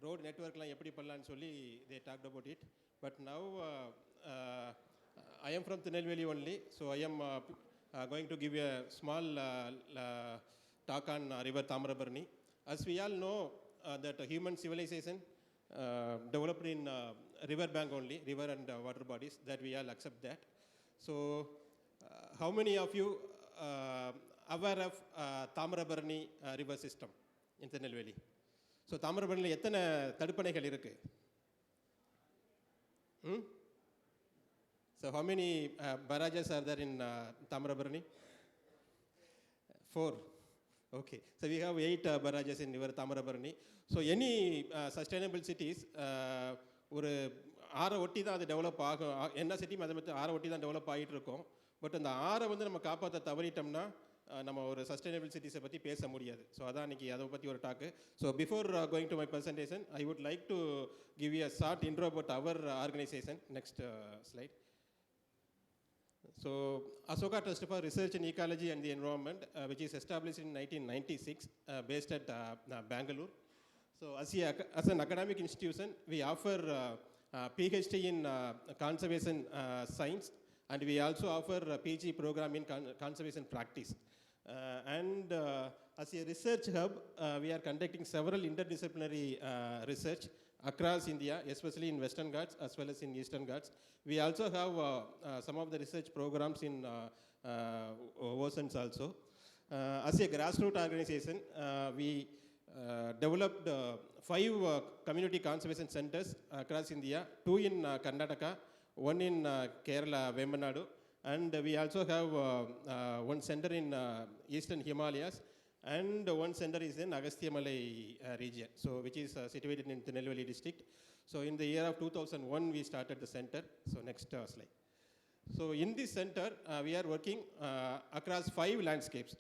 Road நெட்ஒர்க்லாம் எப்படி பண்ணலான்னு சொல்லி they talked about it. But now I am from Tirunelveli only, so I am going to give a small talk on river Tamarabarni. As we all know that human civilization developed in river bank only, river and water bodies, that we all accept that. So how many of you aware of Tamarabarni river system in Tirunelveli? So தாமிரபரணியில் எத்தனை தடுப்பணைகள் இருக்குது? So how many barrages are there in Tamarabarni? 4. Okay, so we have 8 barrages in river Tamarabarni. So any sustainable cities ஒரு ஆறை ஒட்டி தான் அது develop ஆகும். என்ன சிட்டியும் அதை பற்றி ஆறை ஒட்டி தான் டெவலப் ஆகிட்டு இருக்கோம். பட் அந்த ஆறை வந்து நம்ம காப்பாற்ற தவறிட்டோம்னா நம்ம ஒரு சஸ்டைனபிள் சிட்டிஸை பற்றி பேச முடியாது. ஸோ அதான் இன்றைக்கி அதை பற்றி ஒரு talk. So before going to my presentation I would like to give you a short intro about our organization. Next slide. So Asoka Trust for Research in Ecology and the Environment, which is established in 1996, based at Bangalore. So as an academic institution, we offer PhD in conservation science, and we also offer a PG program in conservation practice. And as a research hub, we are conducting several interdisciplinary research across India, especially in Western Ghats as well as in Eastern Ghats. We also have some of the research programs in oceans also. As a grassroots organization, we developed 5 community conservation centers across India, 2 in Karnataka, 1 in Kerala, Vembanadu, and we also have one center in Eastern Himalayas, and one center is in Agastyamalai region, so which is situated in Tirunelveli district. So in the year of 2001 we started the center. So next slide. So in this center we are working across 5 landscapes.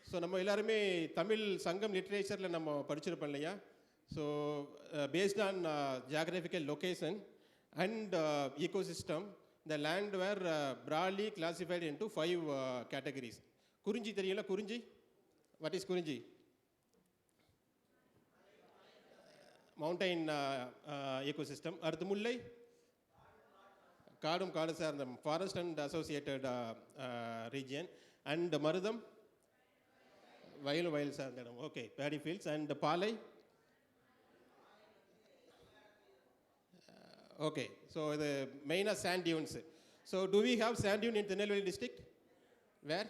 So நம்ம எல்லாருமே தமிழ் சங்கம் லிட்ரேச்சரில் நம்ம படிச்சிருப்போம் இல்லையா? So based on geographical location and ecosystem, the land were broadly classified into 5 categories. Kurunji theriyala? Kurunji? What is Kurunji? Mountain ecosystem. Arthu mullai? Kaadum kaadu saarndam, forest and associated region. And marudam? Vayil saarndam. Okay, paddy fields. And palai? Okay, so the main are sand dunes. So do we have sand dune in Tirunelveli district? Where?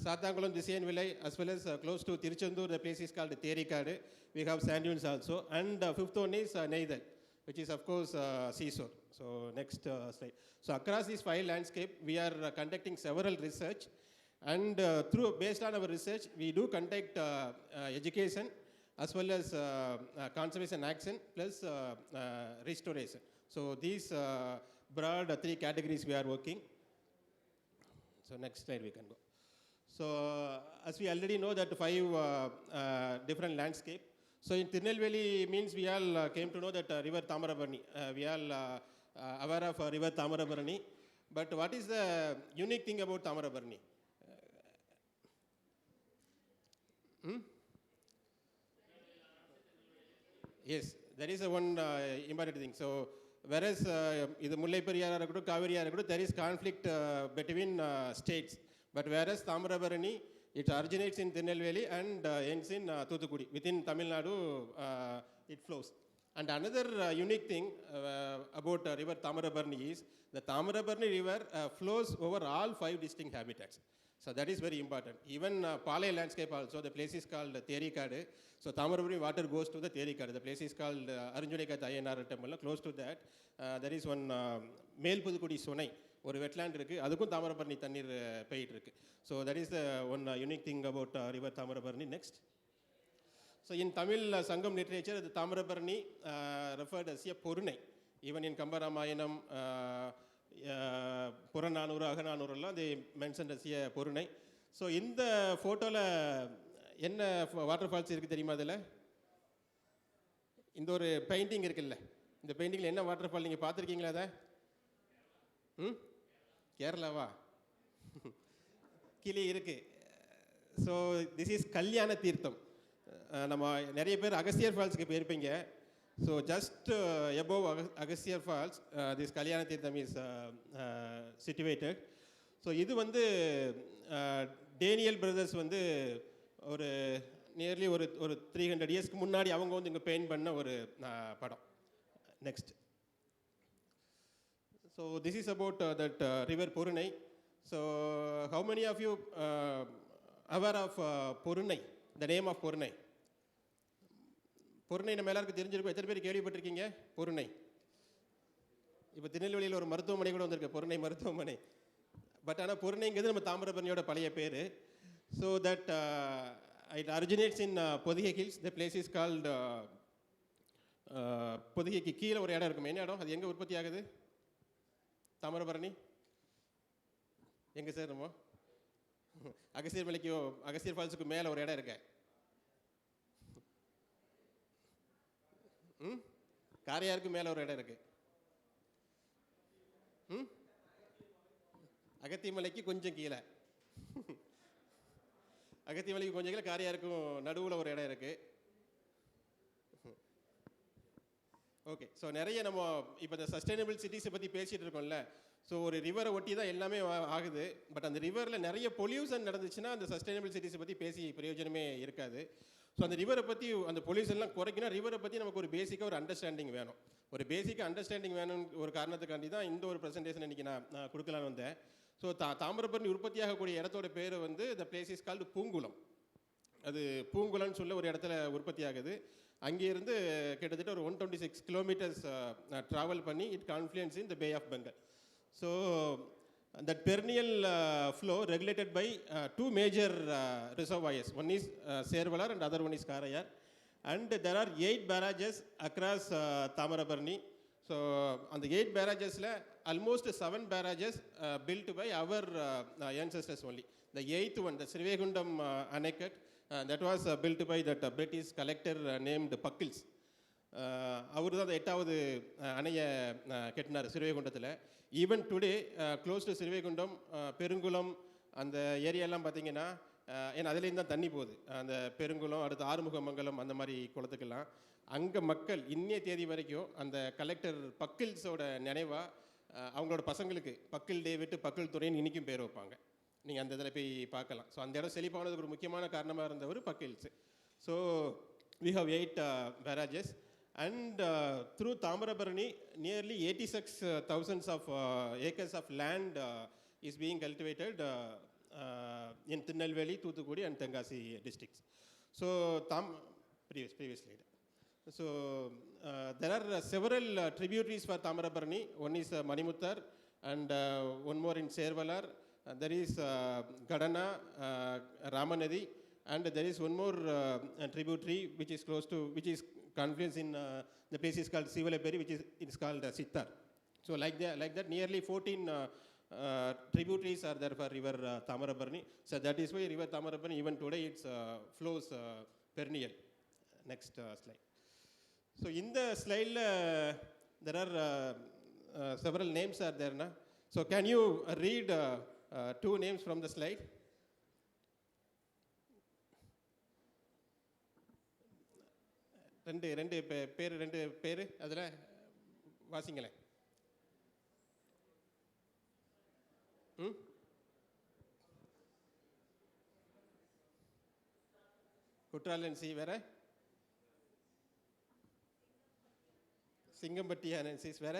Sathangulam, Disayanvilai, as well as close to Tiruchendur, the place is called Therikadu. We have sand dunes also. And fifth one is Neithal, which is of course seashore. So next slide. So across these 5 landscape, we are conducting several research. And based on our research, we do conduct education, as well as conservation action plus restoration. So these broad 3 categories we are working. So next slide we can go. So as we already know that 5 different landscape. So in Tirunelveli means we all came to know that river Tamarabarni. We all aware of river Tamarabarni. But what is the unique thing about Tamarabarni? Yes, there is a one important thing. So whereas இது முல்லை பெரியாரா இருக்கட்டும் காவிரியா இருக்கட்டும், there is conflict between states. But whereas Tamarabarani, it originates in Tirunelveli and ends in Thoothukudi. Within Tamil Nadu, it flows. And another unique thing about river Tamarabarani is the Tamarabarani river flows over all 5 distinct habitats. So that is very important. Even Palai landscape also, the place is called Therikadu. So Tamarabarani water goes to the Therikadu. The place is called Arunjunekathu Ayyanar temple. Close to that, there is one Melpudukudi Sonai. ஒரு wetland இருக்குது, அதுக்கும் தாமிரபரணி தண்ணீர் போயிட்டு இருக்கு. So that is the one unique thing about river Thamirabarani. Next. So in Tamil Sangam literature இது Thamirabarani referred as a Porunai. Even in Kambaramayanam, Purananuru, அகநானூறுலாம் அது mention as a Porunai. So இந்த ஃபோட்டோவில் என்ன வாட்டர் ஃபால்ஸ் இருக்குது தெரியுமா? அதில் இந்த ஒரு பெயிண்டிங் இருக்குல்ல, இந்த பெயிண்டிங்கில் என்ன வாட்டர் ஃபால் நீங்கள் பார்த்துருக்கீங்களா? அதை கேரளாவா? கிளி இருக்கு. ஸோ திஸ் இஸ் கல்யாண தீர்த்தம். நம்ம நிறைய பேர் அகஸ்தியர் ஃபால்ஸுக்கு போயிருப்பீங்க. So just above Agasthiyar falls this Kalyana Theertham is situated. So இது வந்து டேனியல் பிரதர்ஸ் வந்து ஒரு நியர்லி ஒரு 300 இயர்ஸ்க்கு முன்னாடி அவங்க வந்து இங்கே பெயிண்ட் பண்ண ஒரு படம். Next. So this is about that river Porunai. So how many of you aware of Porunai, the name of Porunai? Porunai நம்ம எல்லாருக்கும் தெரிஞ்சிருக்கும். எத்தனை பேர் கேள்விப்பட்டிருக்கீங்க பொருணை? இப்போ திருநெல்வேலியில் ஒரு மருத்துவமனை கூட வந்திருக்கு, பொருணை மருத்துவமனை. பட் ஆனால் பொருணைங்கிறது நம்ம தாமிரபரணியோட பழைய பேர். So that it originates in Pothigai hills. The place is called பொதிகைக்கு கீழே ஒரு இடம் இருக்கும். என்ன இடம் அது? எங்கே உற்பத்தி ஆகுது தாமிரபரணி? எங்கே சார்? நம்ம அகஸ்தியர் மலைக்கு, அகஸ்தியர் ஃபால்ஸுக்கு மேலே ஒரு இடம் இருக்கு. காரையாருக்கு மேலே ஒரு இடம் இருக்கு. அகத்திய மலைக்கு கொஞ்சம் கீழே, அகத்திய மலைக்கு கொஞ்சம் கீழே, காரையாருக்கும் நடுவில் ஒரு இடம் இருக்கு. ஓகே. ஸோ நிறைய நம்ம இப்போ இந்த சஸ்டைனபிள் சிட்டிஸை பற்றி பேசிகிட்டு இருக்கோம்ல. ஸோ ஒரு ரிவரை ஒட்டி தான் எல்லாமே ஆகுது. பட் அந்த ரிவரில் நிறைய பொல்யூஷன் நடந்துச்சுன்னா அந்த சஸ்டைனபிள் சிட்டிஸை பற்றி பேசி பிரயோஜனமே இருக்காது. ஸோ அந்த ரிவரை பற்றி, அந்த பொல்யூஷன்லாம் குறைக்கணும், ரிவரை பற்றி நமக்கு ஒரு பேசிக்காக ஒரு அண்டர்ஸ்டாண்டிங் வேணும். ஒரு பேசிக்காக அண்டர்ஸ்டாண்டிங் வேணும் ஒரு காரணத்துக்காண்டி தான் இந்த ஒரு ப்ரெசன்டேஷன் இன்றைக்கி நான் கொடுக்கலான்னு வந்தேன். ஸோ தாமிரபரணி உற்பத்தியாகக்கூடிய இடத்தோட பேர் வந்து த பிளேஸ் இஸ் கால்டு பூங்குளம். அது பூங்குளம்னு சொல்ல ஒரு இடத்துல உற்பத்தி ஆகுது. அங்கேருந்து கிட்டத்தட்ட ஒரு 126 கிலோமீட்டர்ஸ் ட்ராவல் பண்ணி it confluence in the Bay of Bengal. So that perennial flow regulated by 2 major reservoirs. One is Servalar and other one is Karaiyar. And there are 8 barrages across Thamirabarani. So அந்த 8 பேராஜஸில் almost 7 barrages built by our ancestors only. The 8th one, the Srivegundam Anakat, that was built by that British collector named Puckles. அவர் தான் 8வது அணையை கட்டினார் ஸ்ரீவைகுண்டத்தில். Even today close to Srivaikuntam, Perungulam அந்த ஏரியாலாம் பார்த்தீங்கன்னா, ஏன்னா அதுலேருந்து தான் தண்ணி போகுது. அந்த பெருங்குளம், அடுத்து ஆறுமுகமங்கலம், அந்த மாதிரி குளத்துக்கெல்லாம் அங்கே மக்கள் இன்னைய தேதி வரைக்கும் அந்த கலெக்டர் பக்கிள்ஸோட நினைவாக அவங்களோட பசங்களுக்கு பக்கிள் டேவிட், பக்கிள் துறைன்னு இன்றைக்கும் பேர் வைப்பாங்க. நீங்கள் அந்த இதில் போய் பார்க்கலாம். ஸோ அந்த இடம் செழிப்பானதுக்கு ஒரு முக்கியமான காரணமாக இருந்தவர் buckles. So we have 8 barrages and through Tamarabarani nearly 86,000 of acres of land is being cultivated in Tirunelveli, Thoothukudi and Tenkasi districts. So previous slide. So there are several tributaries for Tamarabarani. One is Manimuttar and one more in Servalar. There is Gadana, Ramanadi, and there is one more tributary which is close to, which is confluence in the place is called Sivalaperi, which is it is called Sittar. So like that nearly 14 tributaries are there for river Tamarabarani. So that is why river Tamarabarani even today it flows perennial. Next slide. So in the slide there are several names are there na. So can you read 2 names from the slide? ரெண்டு பேர் அதில் வாசிங்களேன். குற்றாலன்சி வேற, சிங்கம்பட்டி அனன்சிஸ் வேற,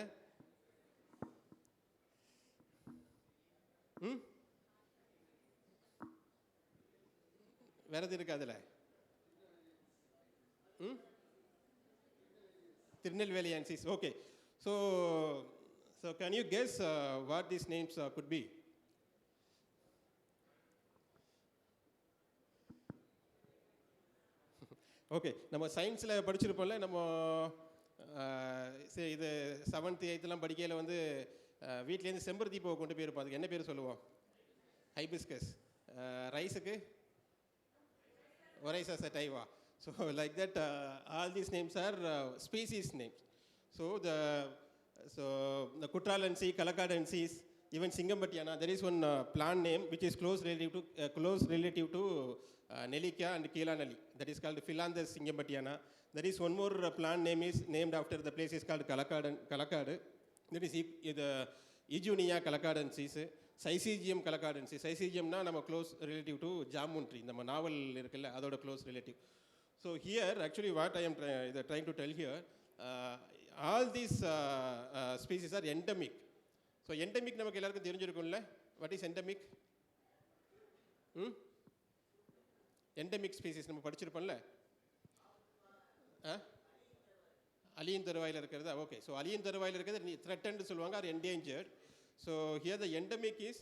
வேற எது இருக்கு அதில்? Tirunelveli Ansis. Okay. So can you guess what these names could be? Okay. நம்ம சயின்ஸில் படிச்சிருப்போம்ல, நம்ம இது 7th 8th படிக்கையில் வந்து வீட்டிலேருந்து செம்பருத்தி பூவை கொண்டு போயிருப்போம். அதுக்கு என்ன பேர் சொல்லுவோம்? ஹைபிஸ்கஸ். ரைஸுக்கு Oryza sativa. So like that all these names are species names. So the Kutralansi, Kalakadansis, even Singambattiana, there is one plant name which is close relative to Nelika and Keelanalli. That is called Philandus Singambatiana. There is one more plant name is named after the place is called Kalakadu. That is the Ejunia Kalakadensis, Syzygium Kalakadensis. Syzygium na nama close relative to jamun tree. Nama novel irukalla adoda close relative. So here actually what I am trying to tell here, all these species are endemic. So endemic namakku ellarkum therinjirukulla. What is endemic? Endemic species நம்ம படிச்சிருப்போம்ல, அழியும் தருவாயில் இருக்கிறது. Okay, so அழியும் தருவாயில் இருக்கிறது threatened சொல்லுவாங்க, or endangered. So here the endemic is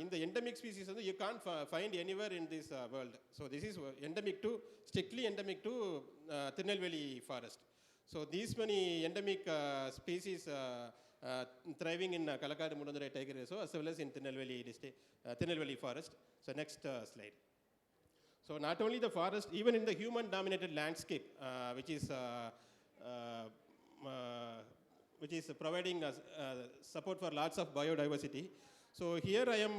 இந்த endemic species வந்து you can find anywhere in this world. So this is endemic to strictly endemic to Tirunelveli forest. So these many endemic species thriving in Kalakadu Mudundurai Tiger Reserve as well as in Tirunelveli forest. So next slide. So not only the forest, even in the human-dominated landscape, which is providing support for lots of biodiversity. So here I am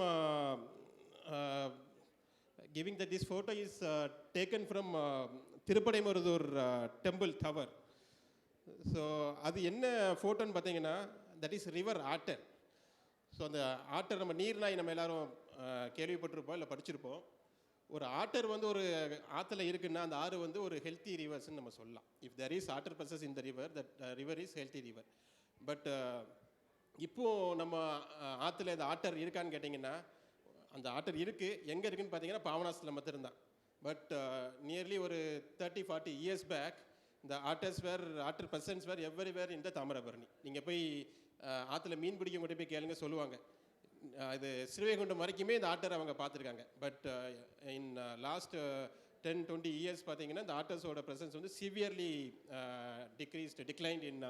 giving that this photo is taken from Tirupadaimuruthoor temple tower. So அது என்ன ஃபோட்டோன்னு பார்த்தீங்கன்னா, that is river order. So அந்த order நம்ம நீர்நாய் நம்ம எல்லாரும் கேள்விப்பட்டிருப்போம், இல்லை படிச்சிருப்போம். ஒரு ஆட்டர் வந்து ஒரு ஆற்றுல இருக்குன்னா அந்த ஆறு வந்து ஒரு ஹெல்த்தி ரிவர்ஸ்ன்னு நம்ம சொல்லலாம். If there is otter purses in the river, that river is healthy river. But இப்போது நம்ம ஆற்றுல இந்த ஆட்டர் இருக்கான்னு கேட்டிங்கன்னா, அந்த ஆட்டர் இருக்குது. எங்கே இருக்குதுன்னு பார்த்தீங்கன்னா பாபநாசத்தில் மட்டும்தான். பட் நியர்லி ஒரு 30-40 years பேக் இந்த ஆட்டர் பர்சன்ஸ் வேர் எவ்ரிவேர் இந்த தாமிரபரணி. நீங்கள் போய் ஆற்றுல மீன் பிடிக்க கொண்டு போய் கேளுங்க, சொல்லுவாங்க. இது ஸ்ரீவைகுண்டம் வரைக்குமே இந்த ஆட்டர் அவங்க பார்த்துருக்காங்க. பட் இன் லாஸ்ட் 10-20 years பார்த்தீங்கன்னா இந்த ஆட்டர்ஸோட ப்ரெசன்ஸ் வந்து severely declined in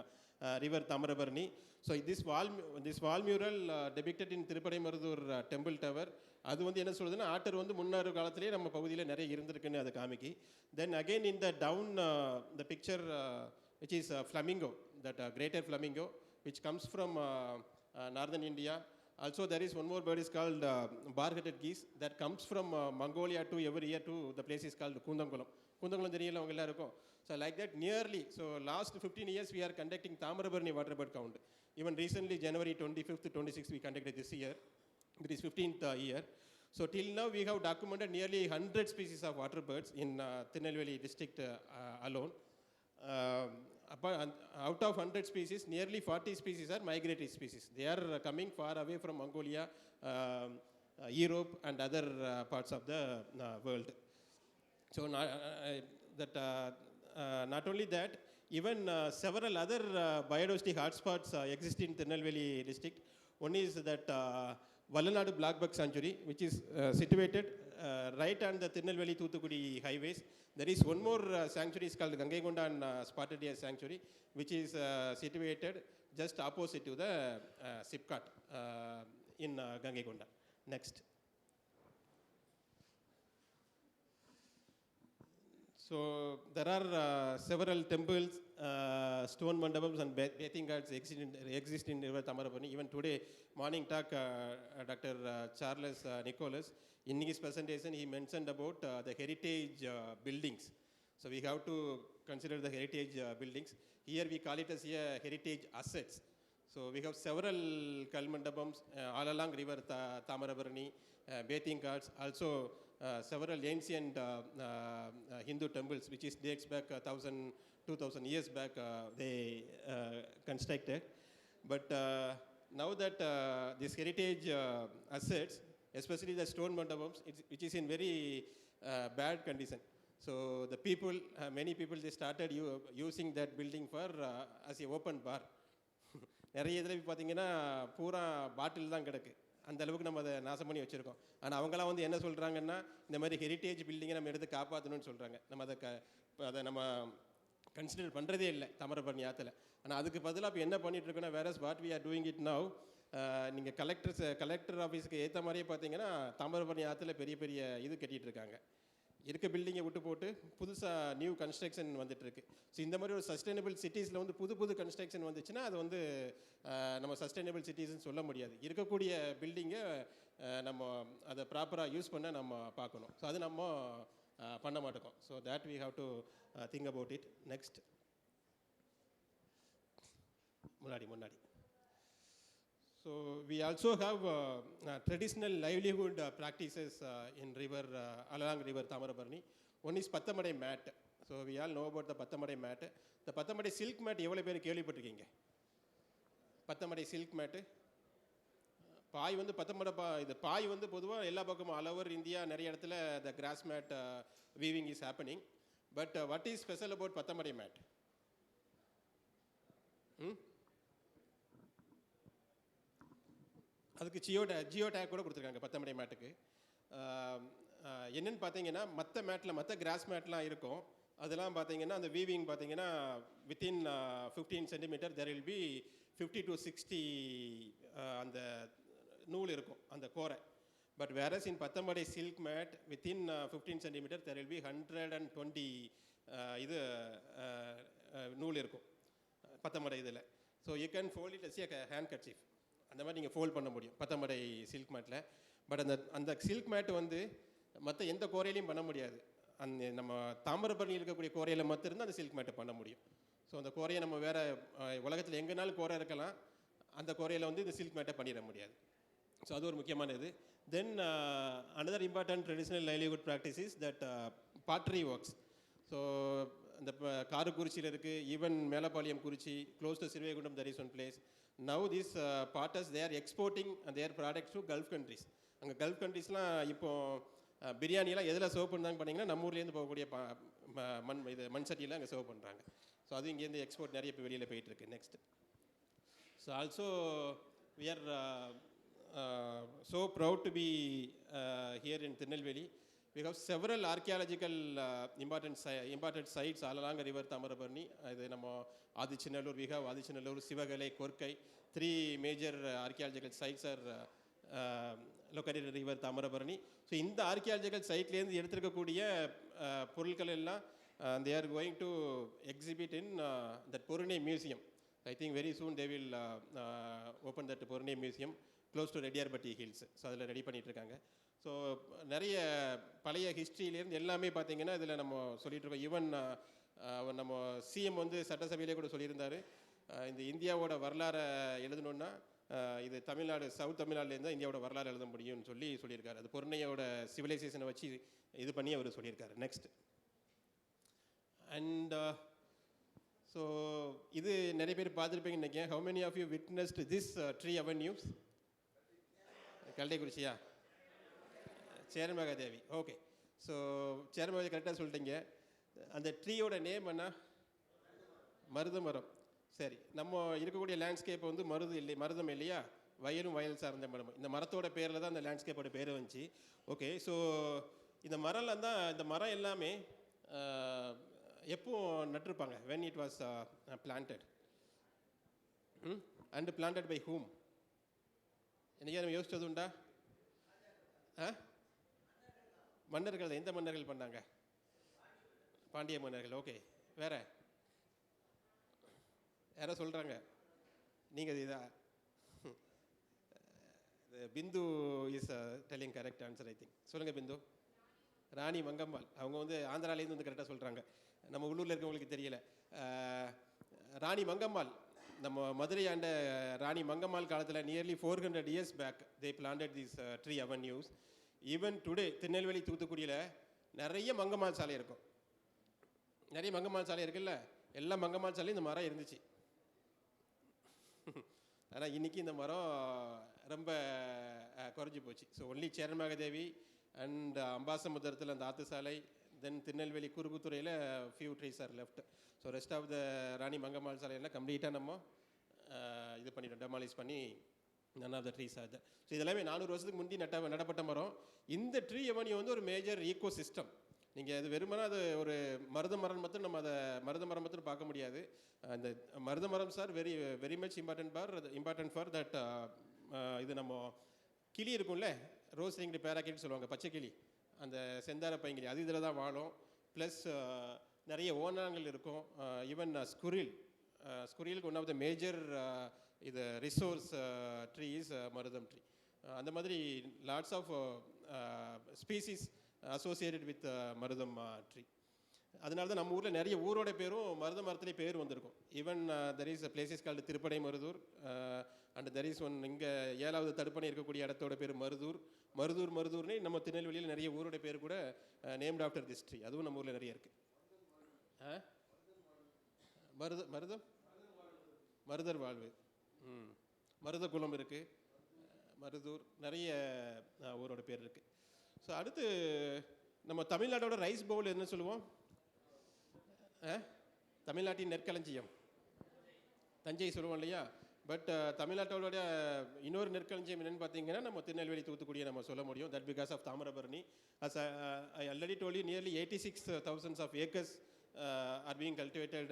river Thamirabarani. So this wall mural depicted in Thiruppudaimarudur temple tower, அது வந்து என்ன சொல்லுதுன்னா, ஆட்டர் வந்து முன்னொரு காலத்திலேயே நம்ம பகுதியில் நிறைய இருந்திருக்குன்னு அதை காமிக்கி. Then again in the down the picture which is flamingo, that greater flamingo which comes from northern India. Also there is one more bird is called bar-headed geese that comes from Mongolia to every year to the place is called Kundangulam theriyala avanga ellarukum. So like that nearly, so last 15 years we are conducting Tamarabarni water bird count. Even recently January 25th to 26th we conducted this year, it is 15th year. So till now we have documented nearly 100 species of water birds in Tirunelveli district alone. Out of 100 species, nearly 40 species are migratory species. They are coming far away from Mongolia, Europe and other parts of the world. So not only that, even several other biodiversity hotspots exist in Tirunelveli district. One is that Vallanadu Blackbuck Sanctuary, which is situated right on the Tirunelveli Thoothukudi highways. There is one more sanctuary is called Gangaikonda Spotted Deer Sanctuary, which is situated just opposite to the Sipcat in Gangaikonda. Next. So there are several temples, stone mandapams and bathing ghats exist in River Tamarapani. Even today morning talk, Dr. Charles Nicholas, in his presentation he mentioned about the heritage buildings. So we have to consider the heritage buildings. Here we call it as heritage assets. So we have several kalmandapams all along river Tamarabarani, bathing ghats, also several ancient Hindu temples which is dates back 1,000-2,000 years back they constructed. But now that these heritage assets, especially the stone mandapams, which is in very bad condition. So the people, many people, they started using that building for as a open bar. நிறைய இதில் பார்த்தீங்கன்னா பூரா பாட்டில் தான் கிடக்கு, அந்த அளவுக்கு நம்ம அதை நாசம் பண்ணி வச்சுருக்கோம். ஆனால் அவங்களாம் வந்து என்ன சொல்கிறாங்கன்னா, இந்த மாதிரி ஹெரிட்டேஜ் பில்டிங்கை நம்ம எடுத்து காப்பாற்றணும்னு சொல்கிறாங்க. நம்ம அதை நம்ம கன்சிடர் பண்ணுறதே இல்லை தாமிரபரணி ஆற்றுல. ஆனால் அதுக்கு பதிலாக இப்போ என்ன பண்ணிகிட்ருக்கோன்னா, whereas what we are doing it now, நீங்கள் கலெக்டர் ஆஃபீஸுக்கு ஏற்ற மாதிரியே பார்த்தீங்கன்னா தாமிரபரணி ஆற்றுல பெரிய பெரிய இது கட்டிகிட்டு இருக்காங்க. இருக்க பில்டிங்கை விட்டு போட்டு புதுசாக நியூ கன்ஸ்ட்ரக்ஷன் வந்துட்டுருக்கு. ஸோ இந்த மாதிரி ஒரு சஸ்டைனபிள் சிட்டிஸில் வந்து புது கன்ஸ்ட்ரக்ஷன் வந்துச்சுன்னா அது வந்து நம்ம சஸ்டைனபிள் சிட்டிஸ்ன்னு சொல்ல முடியாது. இருக்கக்கூடிய பில்டிங்கை நம்ம அதை ப்ராப்பராக யூஸ் பண்ண நம்ம பார்க்கணும். ஸோ அது நம்ம பண்ண மாட்டோம். So that we have to think about it. Next முன்னாடி. So we also have traditional livelihood practices in river, along river Tamarabarni. One is Pathamadai mat. So we all know about the Pathamadai mat. The Pathamadai silk mat எவ்வளோ பேர் கேள்விப்பட்டிருக்கீங்க? Pathamadai silk மேட்டு பாய் வந்து இது பாய் வந்து பொதுவாக எல்லா பக்கமும் all over India நிறைய இடத்துல the grass mat weaving is happening. But what is special about Pathamadai mat? அதுக்கு ஜியோ டேக் கூட கொடுத்துருக்காங்க பத்தமடை மேட்டுக்கு. என்னென்னு பார்த்தீங்கன்னா மற்ற கிராஸ் மேட்லாம் இருக்கும், அதெல்லாம் பார்த்தீங்கன்னா அந்த வீவிங் பார்த்தீங்கன்னா within 15 centimetre there will be 50 to 60 அந்த நூல் இருக்கும் அந்த கோரை. But whereas in Pathamadai silk mat within 15 centimetre there will be 120 இது நூல் இருக்கும் பத்தமடை இதில். So you can fold it as a handkerchief, அந்த மாதிரி நீங்கள் ஃபோல்ட் பண்ண முடியும் பத்தமடை சில்க் மேட்டில். பட் அந்த சில்க் மேட் வந்து மற்ற எந்த கோரையிலையும் பண்ண முடியாது. அந்த நம்ம தாமிரபரணியில் இருக்கக்கூடிய கோரையில் மட்டும் இருந்தால் அந்த சில்க் மேட்டை பண்ண முடியும். ஸோ அந்த கோரையை நம்ம வேறு உலகத்தில் எங்கேனாலும் கோரை இருக்கலாம், அந்த கோரையில் வந்து இந்த சில்க் மேட்டை பண்ணிட முடியாது. ஸோ அது ஒரு முக்கியமானது. Then another important traditional livelihood practice is that பாட்ரி works. So இந்த காரக்குறிச்சியில் இருக்குது, even Melapalayam Kurichi, close to Siruvaikundam there is one place. Now these potters they are exporting their products to Gulf countries. அங்கே gulf கண்ட்ரீஸ்லாம் இப்போது பிரியாணியெலாம் எதில் serve பண்ணுறாங்க பண்ணிங்கன்னா நம்ம ஊர்லேருந்து போகக்கூடிய மண் சட்டியில் அங்கே சர்வ் பண்ணுறாங்க. ஸோ அது இங்கேருந்து எக்ஸ்போர்ட் நிறைய இப்போ வெளியில் போயிட்டுருக்கு. Next, so also we are so proud to be here in Tirunelveli. We have several archaeological important sites all along river Tamarabarni. இது நம்ம Adichanallur, we have Adichanallur, Sivakalai, Korkai, 3 major archaeological sites are located in river Tamarabarni. So இந்த archaeological சைட்லேருந்து எடுத்துருக்கக்கூடிய பொருட்கள் எல்லாம் they are going to exhibit in that Porunai Museum. I think very soon they will open that Porunai Museum close to Rediyarbatti Hills. So அதில் ready பண்ணிகிட்ருக்காங்க. So நிறைய பழைய ஹிஸ்ட்ரியிலேருந்து எல்லாமே பார்த்தீங்கன்னா இதில் நம்ம சொல்லிகிட்ருக்கோம். ஈவன் நம்ம சிஎம் வந்து சட்டசபையிலே கூட சொல்லியிருந்தார், இந்த இந்தியாவோட வரலாறை எழுதணுன்னா இது தமிழ்நாடு, சவுத் தமிழ்நாடுலேருந்து தான் இந்தியாவோட வரலாறு எழுத முடியும்னு சொல்லியிருக்காரு. அது பொருணையோட சிவிலைசேஷனை வச்சு இது பண்ணி அவர் சொல்லியிருக்காரு. நெக்ஸ்ட், அண்ட் ஸோ இது நிறைய பேர் பார்த்துருப்பீங்கன்னு நினைக்கிறேன். How many of you witnessed this tree avenues? கல்டைக்குறிச்சியா? சேரமகாதேவி. ஓகே, ஸோ சேரமகாதேவி கரெக்டாக சொல்லிட்டீங்க. அந்த ட்ரீயோட நேம் என்ன? மருத மரம். சரி, நம்ம இருக்கக்கூடிய லேண்ட்ஸ்கேப் வந்து மருதம் இல்லையா? வயலும் வயல் சார்ந்த மரம். இந்த மரத்தோட பேரில் தான் அந்த லேண்ட்ஸ்கேப்போட பேர் வந்துச்சு. ஓகே, ஸோ இந்த மரம்லாம் தான், இந்த மரம் எல்லாமே எப்போ நட்டிருப்பாங்க? when it was planted and planted by whom? என்னைக்கா நம்ம யோசிச்சது உண்டா? மன்னர்கள். எந்த மன்னர்கள் பண்ணாங்க? பாண்டிய மன்னர்கள். ஓகே, வேற யாரோ சொல்கிறாங்க, நீங்கள் இதா Bindu is telling correct answer I think. சொல்லுங்கள் பிந்து. ராணி மங்கம்மாள். அவங்க வந்து ஆந்திராலேருந்து வந்து கரெக்டாக சொல்கிறாங்க, நம்ம உள்ளூரில் இருக்கவங்களுக்கு தெரியல. ராணி மங்கம்மாள், நம்ம மதுரை ஆண்ட ராணி மங்கம்மாள் காலத்தில் nearly 400 years back they planted these tree avenues. Even today Tirunelveli, தூத்துக்குடியில் நிறைய மங்கம்மாள் சாலை இருக்கும். நிறைய மங்கம்மாள் சாலை இருக்குல்ல, எல்லா மங்கம்மாள் சாலையும் இந்த மரம் இருந்துச்சு. ஆனால் இன்றைக்கி இந்த மரம் ரொம்ப குறைஞ்சி போச்சு. ஸோ ஒன்லி சேரமகாதேவி அண்ட் அம்பாசமுத்திரத்தில் அந்த ஆத்து சாலை, தென் திருநெல்வேலி குறுக்குத்துறையில் few trees are left. So rest of the Rani Mangammal சாலையெல்லாம் கம்ப்ளீட்டாக நம்ம இது பண்ணிட்டோம், டெமாலிஷ் பண்ணி none of the trees are the. So இதெல்லாமே 400 வருஷத்துக்கு முந்தி நடப்பட்ட மரம். இந்த ட்ரீ அவென்யூ வந்து ஒரு மேஜர் ஈகோ சிஸ்டம். நீங்கள் அது வெறுமனா அது ஒரு மருத மரம் மட்டும் நம்ம அதை மருத மரம் மட்டும் பார்க்க முடியாது. அந்த மருத மரம் sir very much important for that. இது நம்ம கிளி இருக்கும்ல, ரோஸ் ரிங்டு பேராக்கிட் சொல்லுவாங்க, பச்சை கிளி, அந்த செந்தார பைங்கிளி, அது இதில் தான் வாழும். ப்ளஸ் நிறைய ஓனாங்கள் இருக்கும். ஈவன் ஸ்குரிலுக்கு ஒன் ஆஃப் த மேஜர் இது resource tree is marutham tree. அந்த மாதிரி lots of species associated with marutham tree. அதனால தான் நம்ம ஊரில் நிறைய ஊரோட பேரும் மருத மரத்துலேயே பேர் வந்திருக்கும். Even there is places called Thiruppudai Marudur, and there is one இங்கே 7வது தடுப்பணை இருக்கக்கூடிய இடத்தோட பேர் மருதூர்னே நம்ம திருநெல்வேலியில் நிறைய ஊரோட பேர் கூட நேம்ட் ஆஃப்டர் திஸ் ட்ரீ. அதுவும் நம்ம ஊரில் நிறைய இருக்குது. மருதர் வாழ்வு, மருத குலம் இருக்குது, மருதூர், நிறைய ஊரோட பேர் இருக்குது. ஸோ அடுத்து நம்ம தமிழ்நாட்டோட ரைஸ் பவுல் என்ன சொல்லுவோம்? தமிழ்நாட்டின் நெற்களஞ்சியம் தஞ்சை சொல்லுவோம் இல்லையா? பட் தமிழ்நாட்டோட இன்னொரு நெற்களஞ்சியம் என்னென்னு பார்த்தீங்கன்னா நம்ம திருநெல்வேலி தூத்துக்குடியை நம்ம சொல்ல முடியும். That because of Thamirabarani. as I already told you, nearly 86,000 of acres are being cultivated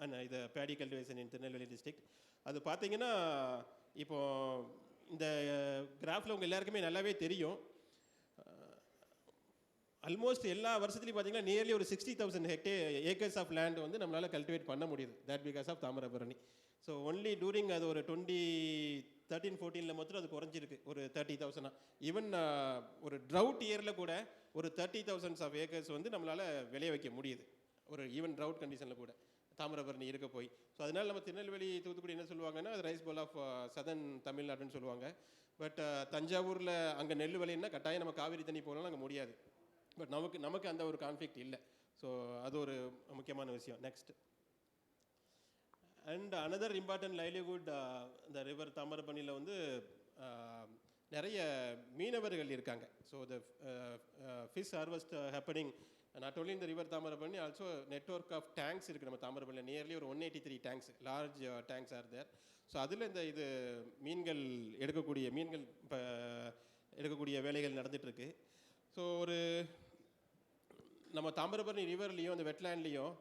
and the paddy cultivation in Tirunelveli district. அது பார்த்தீங்கன்னா இப்போ இந்த கிராஃபில் உங்கள் எல்லாருக்குமே நல்லாவே தெரியும். ஆல்மோஸ்ட் எல்லா வருஷத்துலையும் பார்த்தீங்கன்னா நியர்லி ஒரு 60,000 acres ஆஃப் லேண்ட் வந்து நம்மளால் கல்டிவேட் பண்ண முடியுது. That because of Thamirabarani. So only during அது ஒரு 2013-14 மாத்திரம் அது குறைஞ்சிருக்கு ஒரு 30,000. ஈவன் ஒரு ட்ரவுட் இயரில் கூட ஒரு 30,000 ஆஃப் ஏக்கர்ஸ் வந்து நம்மளால் விளைய வைக்க முடியுது, ஒரு ஈவன் ட்ரவுட் கண்டிஷனில் கூட தாமிரபரணி இருக்க போய். ஸோ அதனால் நம்ம திருநெல்வேலி தூத்துக்குடி என்ன சொல்லுவாங்கன்னா அது ரைஸ் பவுல் ஆஃப் சதர்ன் தமிழ்நாடுன்னு சொல்லுவாங்க. பட் தஞ்சாவூரில் அங்கே நெல் விளையுன்னா கட்டாயம் நம்ம காவிரி தண்ணி போகலாம் அங்கே முடியாது. பட் நமக்கு அந்த ஒரு கான்ஃப்ளிக்ட் இல்லை. ஸோ அது ஒரு முக்கியமான விஷயம். Next and another important livelihood, இந்த ரிவர் தாமிரபரணியில் வந்து நிறைய மீனவர்கள் இருக்காங்க. So the fish harvest happening not only இந்த river Thamirabarani, also network of tanks இருக்குது நம்ம தாமிரபரணியில். நியர்லி ஒரு 183 tanks, large tanks are there. So அதில் இந்த மீன்கள் எடுக்கக்கூடிய வேலைகள் நடந்துகிட்ருக்கு. ஸோ ஒரு நம்ம தாமிரபரணி ரிவர்லேயும் அந்த வெட்லேண்ட்லேயும்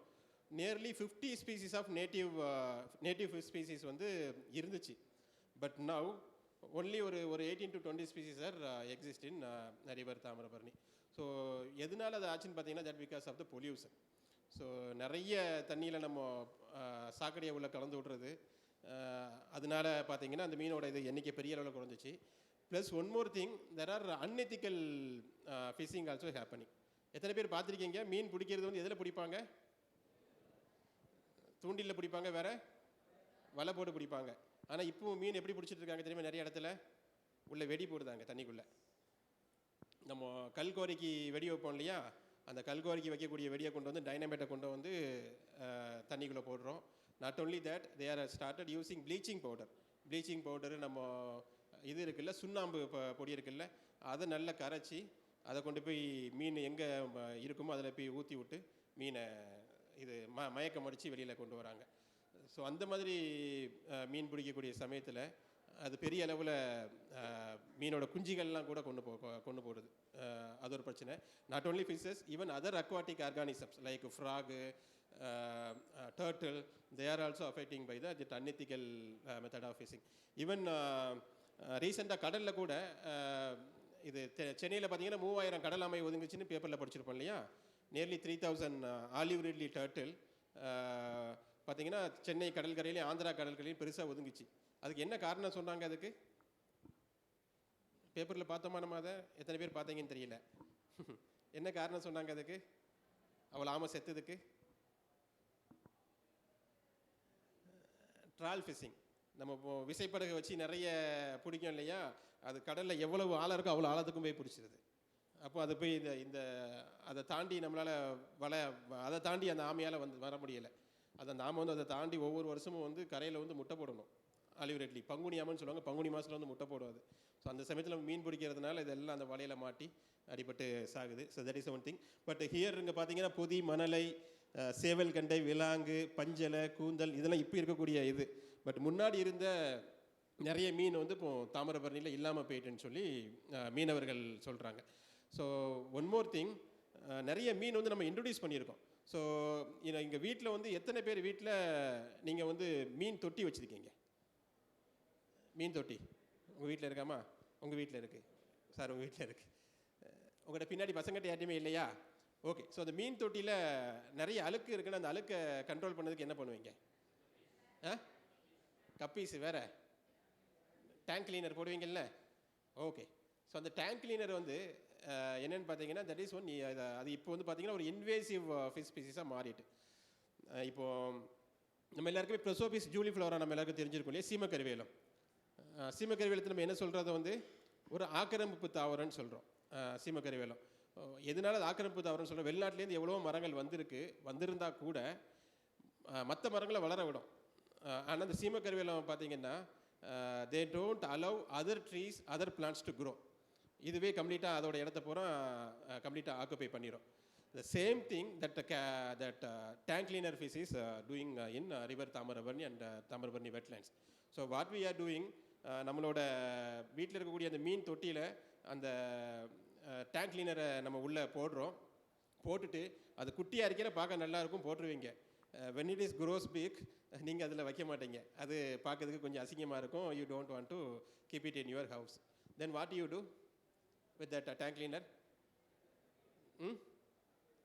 nearly 50 species of native fish species வந்து இருந்துச்சு. பட் நவ் ஒன்லி ஒரு 18 to 20 species are exist in river Thamirabarani. So எதனால அது ஆச்சுன்னு பார்த்தீங்கன்னா that because of the pollution. So நிறைய தண்ணியில் நம்ம சாக்கடையை உள்ள கலந்து விட்றது, அதனால பார்த்தீங்கன்னா அந்த மீனோட இது எண்ணிக்கை பெரிய அளவில் குறைஞ்சிச்சு. Plus one more thing, there are unethical fishing also happening. எத்தனை பேர் பார்த்துருக்கீங்க மீன் பிடிக்கிறது வந்து எதில் பிடிப்பாங்க? தூண்டிலில் பிடிப்பாங்க, வேறு வலை போட்டு பிடிப்பாங்க. ஆனால் இப்போவும் மீன் எப்படி பிடிச்சிட்டு இருக்காங்க தெரியுமா? நிறைய இடத்துல உள்ள வெடி போடுதாங்க தண்ணிக்குள்ளே. நம்ம கல்கோரிக்கு வெடி வைப்போம் இல்லையா, அந்த கல்கோரிக்கு வைக்கக்கூடிய வெடியை கொண்டு வந்து டைனமேட்டை கொண்டு வந்து தண்ணிக்குள்ளே போடுறோம். Not only that, they are started using bleaching powder. நம்ம இது இருக்குல்ல, சுண்ணாம்பு பொடி இருக்குல்ல, அதை நல்லா கரைச்சி அதை கொண்டு போய் மீன் எங்கே இருக்குமோ அதில் போய் ஊற்றி விட்டு மீனை மயக்கம் அடித்து வெளியில் கொண்டு வராங்க. ஸோ அந்த மாதிரி மீன் பிடிக்கக்கூடிய சமயத்தில் அது பெரிய அளவில் மீனோட குஞ்சுகள்லாம் கூட கொண்டு போடுது. அது ஒரு பிரச்சனை. Not only fishes, even other aquatic organisms like frock, turtle, they are also affecting by the unethical method of fishing. Even ரீசெண்டாக கடலில் கூட இது சென்னையில் பார்த்தீங்கன்னா 3000 கடல் ஆமை ஒதுங்குச்சுன்னு பேப்பரில் படிச்சிருப்போம் இல்லையா? நியர்லி 3000 ஆலிவ் ரிட்லி டர்ட்டில் பார்த்தீங்கன்னா சென்னை கடற்கரையிலையும் ஆந்திரா கடற்கரையிலையும் பெருசாக ஒதுங்குச்சு. அதுக்கு என்ன காரணம் சொன்னாங்க? அதுக்கு பேப்பரில் பார்த்தோமா நம்ம? அதை எத்தனை பேர் பார்த்தீங்கன்னு தெரியல. என்ன காரணம் சொன்னாங்க அதுக்கு? அவ்வளோ ஆமை செத்துதுக்கு ட்ரால் ஃபிஷிங். நம்ம இப்போ விசைப்படகு வச்சு நிறைய பிடிக்கும் இல்லையா, அது கடலில் எவ்வளவு ஆழம் இருக்கோ அவ்வளோ ஆழத்துக்கும் போய் பிடிச்சிருது. அப்போ அதை போய் அதை தாண்டி நம்மளால் அதை தாண்டி அந்த ஆமையால் வர முடியலை. அந்த ஆமை வந்து அதை தாண்டி ஒவ்வொரு வருஷமும் வந்து கரையில் வந்து முட்டை போடணும். ஆலிவ் ரிட்லி பங்குனி ஆமைன்னு சொல்லுவாங்க, பங்குனி மாதத்தில் வந்து முட்டை போடுவாது. ஸோ அந்த சமயத்தில் மீன் பிடிக்கிறதுனால இதெல்லாம் அந்த வலையில் மாட்டி அடிபட்டு சாகுது. So that is one thing. But here இங்கே பார்த்தீங்கன்னா பொதி, மணலை, சேவல் கண்டை, விலாங்கு, பஞ்சலை, கூந்தல் இதெல்லாம் இப்போ இருக்கக்கூடிய இது. பட் முன்னாடி இருந்த நிறைய மீன் வந்து இப்போ தாமிரபரணியில் இல்லாமல் போயிட்டுன்னு சொல்லி மீனவர்கள் சொல்கிறாங்க. ஸோ ஒன் மோர் திங், நிறைய மீன் வந்து நம்ம இன்ட்ரடியூஸ் பண்ணியிருக்கோம். ஸோ இங்கே வீட்டில் வந்து எத்தனை பேர் வீட்டில் நீங்கள் வந்து மீன் தொட்டி வச்சுருக்கீங்க? மீன் தொட்டி உங்கள் வீட்டில் இருக்காமா? உங்கள் வீட்டில் இருக்குது சார், உங்கள் வீட்டில் இருக்குது. உங்கள்கிட்ட பின்னாடி பசங்கிட்ட யார்ட்டையுமே இல்லையா? ஓகே. ஸோ அந்த மீன் தொட்டியில் நிறைய அழுக்கு இருக்குன்னு அந்த அழுக்கை கண்ட்ரோல் பண்ணதுக்கு என்ன பண்ணுவீங்க? கப்பீஸ், வேறு டேங்க் கிளீனர் போடுவீங்கல்ல? ஓகே. ஸோ அந்த டேங்க் கிளீனர் வந்து என்னென்னு பார்த்தீங்கன்னா தட் இஸ் ஒன். அது இப்போ வந்து பார்த்தீங்கன்னா ஒரு இன்வேசிவ் ஃபிஷ் ஸ்பீசிஸாக மாறிட்டு. இப்போது நம்ம எல்லாருக்குமே ப்ரெசோபிஸ் ஜூலிஃப்ளோரா நம்ம எல்லாருக்கும் தெரிஞ்சிருக்கும் இல்லையா, சீமக்கருவேலம். சீமக்கருவேலத்தை நம்ம என்ன சொல்கிறத வந்து ஒரு ஆக்கிரமிப்பு தாவரம்னு சொல்கிறோம். சீமக்கருவேலம் எதனால அது ஆக்கிரமிப்பு தாவரம்னு சொல்கிறோம், வெளிநாட்டிலேருந்து எவ்வளோ மரங்கள் வந்திருந்தால் கூட மற்ற மரங்களை வளர விடும். ஆனால் அந்த சீமக்கருவேலம் பார்த்தீங்கன்னா they don't allow other trees other plants to grow. இதுவே கம்ப்ளீட்டாக அதோட இடத்த பூரா கம்ப்ளீட்டாக ஆக்குப்பை பண்ணிடும். The same thing that tank cleaner fish is doing in river Tamarabarni and Tamarabarni wetlands. So what we are doing, நம்மளோட வீட்டில் இருக்கக்கூடிய அந்த மீன் தொட்டியில் அந்த டேங்க் கிளீனரை நம்ம உள்ளே போட்டுட்டு அது குட்டியாக இருக்கிற பார்க்க நல்லாயிருக்கும், போட்டுருவீங்க. when it is grows big நீங்கள் அதில் வைக்க மாட்டீங்க, அது பார்க்கறதுக்கு கொஞ்சம் அசிங்கமாக இருக்கும். you don't want to keep it in your house. Then what do you do with that tank cleaner?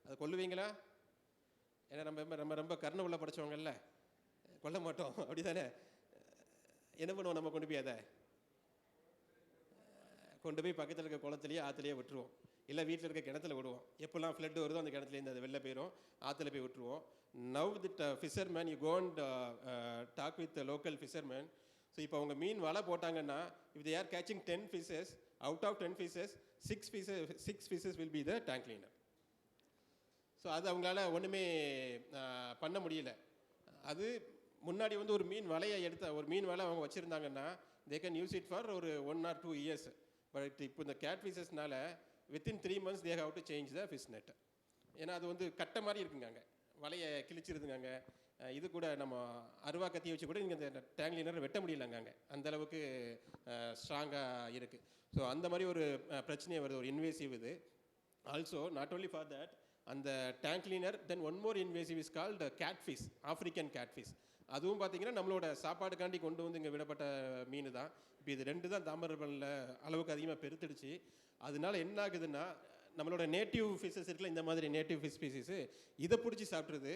அதை கொல்லுவீங்களா? ஏன்னா நம்ம ரொம்ப கருணை உள்ள படைச்சவங்கல்ல, கொல்ல மாட்டோம், அப்படி தானே? என்ன பண்ணுவோம், நம்ம கொண்டு போய் பக்கத்தில் இருக்க குளத்துலேயே ஆற்றுலையே விட்டுருவோம், இல்லை வீட்டில் இருக்க கிணத்துல விடுவோம். எப்போல்லாம் ஃப்ளட் வருதோ அந்த கிணத்துலேருந்து அது வெளில போயிடும், ஆற்றுல போய் விட்டுருவோம். Now the fisherman you go and talk with local fisherman. So இப்போ அவங்க மீன் வலை போட்டாங்கன்னா if they are catching 10 fishes, அவுட் ஆஃப் 10 fishes 6 fishes will be the tank cleaner. So அது அவங்களால ஒன்றுமே பண்ண முடியல. அது முன்னாடி வந்து ஒரு மீன் வலை அவங்க வச்சுருந்தாங்கன்னா they can use it for ஒரு 1 or 2 years. பட் இப்போ இந்த கேட் ஃபிஷஸ்னால within 3 months they have to change the fish net. ஏன்னா அது வந்து கட்டை மாதிரி இருக்குங்க, அங்கே வலையை கிழிச்சிருதுங்க. இது கூட நம்ம அருவா கத்தி வச்சு கூட நீங்கள் இந்த டேங்க் கிளீனர் வெட்ட முடியலங்க, அங்கே அந்தளவுக்கு ஸ்ட்ராங்காக இருக்குது. ஸோ அந்த மாதிரி ஒரு பிரச்சனையே வருது, ஒரு இன்வேசிவ் இது. Also not only for that, அந்த tank cleaner then one more invasive is called catfish, African catfish. அதுவும் பார்த்தீங்கன்னா நம்மளோட சாப்பாடுக்காண்டி கொண்டு வந்து இங்கே விடப்பட்ட மீன் தான். இப்போ இது 2 தான் தாமிரபரணியில் அளவுக்கு அதிகமாக பெருத்துடுச்சு. அதனால என்ன ஆகுதுன்னா நம்மளோட நேட்டிவ் ஃபிஷ்ஷஸ் இருக்குல்ல, இந்த மாதிரி நேட்டிவ் ஃபிஷ் ஸ்பீசிஸு இதை பிடிச்சி சாப்பிட்ருது.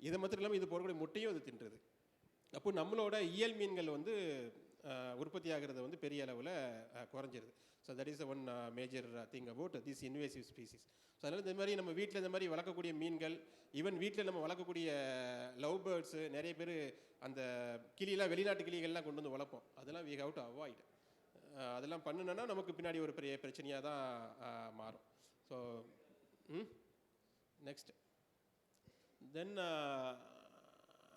இதை மாத்திரம் இல்லாமல் இது போடக்கூடிய முட்டையும் அது தின்றுது. அப்போ நம்மளோட இயல் மீன்கள் வந்து உற்பத்தி ஆகிறது வந்து பெரிய அளவில் குறைஞ்சிருது. So that is one major thing about this invasive species. So அதனால் இந்த மாதிரி நம்ம வீட்டில் இந்த மாதிரி வளர்க்கக்கூடிய மீன்கள், ஈவன் வீட்டில் நம்ம வளர்க்கக்கூடிய லவ் பேர்ட்ஸு, நிறைய பேர் அந்த கிளியெல்லாம் வெளிநாட்டு கிளிகள்லாம் கொண்டு வந்து வளர்ப்போம். அதெல்லாம் வி ஹவ் டு அவாய்ட். அதெல்லாம் பண்ணுனோன்னா நமக்கு பின்னாடி ஒரு பெரிய பிரச்சனையாக தான் மாறும். So next then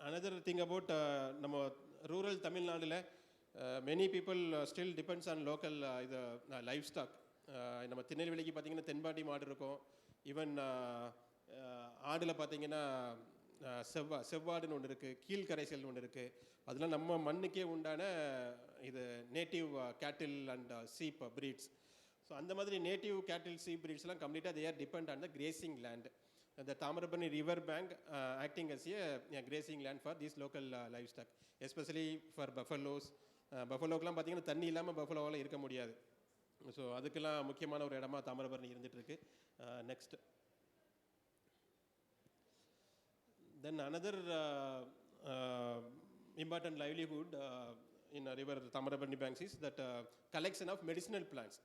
another thing about நம்ம ரூரல் தமிழ்நாட்டில் many people still depends on local இது livestock. நம்ம திருநெல்வேலிக்கு பார்த்தீங்கன்னா தென்பாண்டி மாடு இருக்கும். ஈவன் ஆடில் பார்த்தீங்கன்னா செவ்வாடுன்னு ஒன்று இருக்குது, கீழ்கரைசல்னு ஒன்று இருக்குது. அதெல்லாம் நம்ம மண்ணுக்கே உண்டான இது நேட்டிவ் கேட்டில் அண்ட் சீப் ப்ரீட்ஸ். ஸோ அந்த மாதிரி நேட்டிவ் கேட்டில் சீப் ப்ரீட்ஸ்லாம் கம்ப்ளீட்டாக they are depend on the grazing land. The Tamarabarni river bank acting as a grazing land for these local livestock, especially for buffaloes. பஃபலோக்கெலாம் பார்த்தீங்கன்னா தண்ணி இல்லாமல் பஃபலோவால் இருக்க முடியாது. ஸோ அதுக்கெல்லாம் முக்கியமான ஒரு இடமா தாமிரபரணி இருந்துகிட்ருக்கு. Next then another important livelihood in river Tamarabarni banks is that collection of medicinal plants.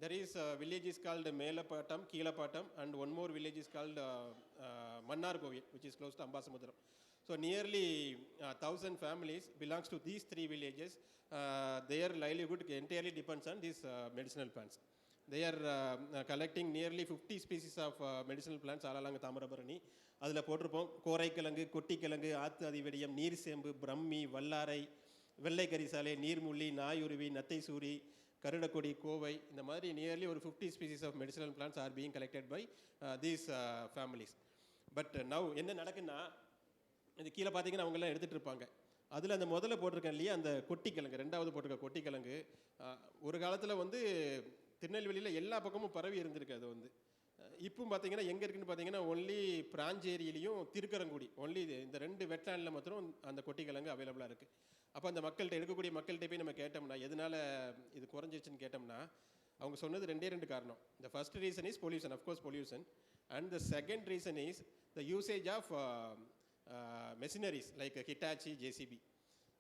There is a village is called Melapatam, Keelapatam, and one more village is called Mannargovil, which is close to Ambasamudram. So nearly 1,000 families belongs to these 3 villages. Their livelihood entirely depends on these medicinal plants. They are collecting nearly 50 species of medicinal plants all along Tamarabarani. அதில் போட்டிருப்போம் கோரைக்கிழங்கு, கொட்டிக்கிழங்கு, ஆத்து அதிவெடியம், நீர் சேம்பு, பிரம்மி, வல்லாரை, வெள்ளை கரிசாலை, நீர்முள்ளி, நாயுருவி, நத்தை சூரி, கருடக்கொடி, கோவை, இந்த மாதிரி nearly ஒரு 50 species of medicinal plants are being collected by these families. But now என்ன நடக்குன்னா, இது கீழே பார்த்தீங்கன்னா அவங்கெல்லாம் எடுத்துகிட்டு இருப்பாங்க. அதில் அந்த முதல்ல போட்டிருக்கேன் இல்லையா, அந்த கொட்டிக்கிழங்கு, 2வது போட்டிருக்க கொட்டிக்கிழங்கு ஒரு காலத்தில் வந்து திருநெல்வேலியில் எல்லா பக்கமும் பரவி இருந்திருக்கு. அது வந்து இப்போ பார்த்தீங்கன்னா எங்கே இருக்குன்னு பார்த்தீங்கன்னா ஒன்லி பிராஞ்சேரியிலையும் திருக்கரங்குடி, ஒன்லி இந்த 2 வெட்லாண்டில் மாத்திரம் அந்த கொட்டிக்கிழங்கு அவைலபிளாக இருக்குது. அப்போ அந்த மக்கள்கிட்ட எடுக்கக்கூடிய மக்கள்கிட்ட போய் நம்ம கேட்டோம்னா எதனால் இது குறைஞ்சிச்சுன்னு கேட்டோம்னா அவங்க சொன்னது 2 காரணம். The first reason is pollution, of course pollution, and the second reason is the usage of machineries like Hitachi, JCB.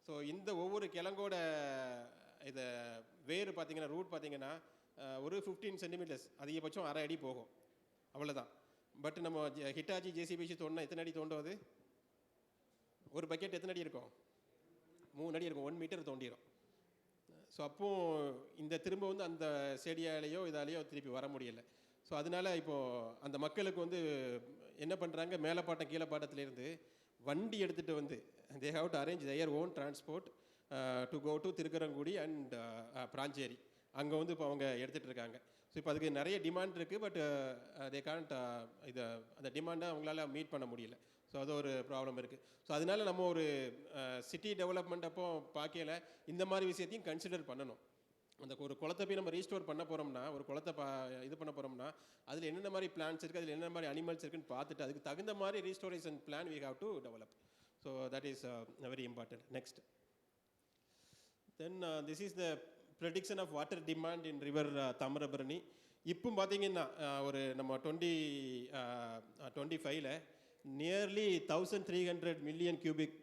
So இந்த ஒவ்வொரு கிழங்கோட இதை வேறு பார்த்தீங்கன்னா ரூட் பார்த்தீங்கன்னா ஒரு 15 சென்டிமீட்டர்ஸ், அதிகபட்சம் அரை அடி போகும், அவ்வளோதான். பட் நம்ம ஹிட்டாச்சி ஜேசிபி வச்சு தோண்டினா எத்தனை அடி தோண்டுவது? ஒரு பக்கெட் எத்தனை அடி இருக்கும்? 3 அடி இருக்கும், 1 மீட்டர் தோண்டிடும். ஸோ அப்போ இந்த திரும்ப வந்து அந்த செடியாலேயோ இதாலேயோ திருப்பி வர முடியலை. ஸோ அதனால இப்போது அந்த மக்களுக்கு வந்து என்ன பண்ணுறாங்க, மேலப்பாட்டம் கீழப்பாட்டத்திலேருந்து வண்டி எடுத்துகிட்டு வந்து they have to arrange their own transport to go to Thirukkarangudi and Piranjeri. அங்கே வந்து இப்போ அவங்க எடுத்துகிட்டு இருக்காங்க. ஸோ இப்போ அதுக்கு நிறைய டிமாண்ட் இருக்குது. பட் தே கான்ட் இதை அந்த டிமாண்டை அவங்களால மீட் பண்ண முடியல. ஸோ அது ஒரு ப்ராப்ளம் இருக்குது. ஸோ அதனால நம்ம ஒரு சிட்டி டெவலப்மெண்ட் அப்போ பார்க்கல இந்த மாதிரி விஷயத்தையும் கன்சிடர் பண்ணணும். அந்த ஒரு குளத்தை போய் நம்ம ரீஸ்டோர் பண்ண போகிறோம்னா, ஒரு குளத்தை இது பண்ண போகிறோம்னா அதில் என்னென்ன மாதிரி பிளான்ஸ் இருக்குது, அதில் என்னென்ன மாதிரி அனிமல்ஸ் இருக்குன்னு பார்த்துட்டு அதுக்கு தகுந்த மாதிரி restoration plan we have to develop. So that is very important. Next then this is the prediction of water demand in river Thamirabarani. இப்போ பார்த்தீங்கன்னா ஒரு நம்ம 2025 nearly 1300 million cubic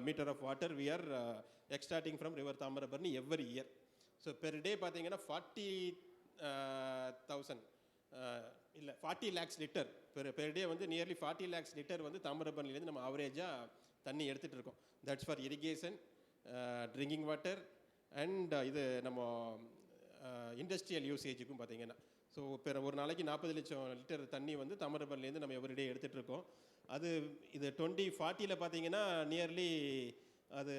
metre of water we are extracting from river Thamirabarani every year. So per day பார்த்தீங்கன்னா 40 lakhs litre per day வந்து nearly 40 lakhs litre வந்து தாமிரபரணிலேருந்து நம்ம ஆவரேஜாக தண்ணி எடுத்துகிட்டு இருக்கோம். That's for irrigation, drinking water and இது நம்ம இண்டஸ்ட்ரியல் யூசேஜுக்கும் பார்த்தீங்கன்னா. ஸோ ஒரு நாளைக்கு 40 லட்சம் லிட்டர் தண்ணி வந்து தாமிரபரணிலேருந்து நம்ம எவ்ரிடே எடுத்துகிட்டு இருக்கோம். அது இது 2040 பார்த்தீங்கன்னா நியர்லி அது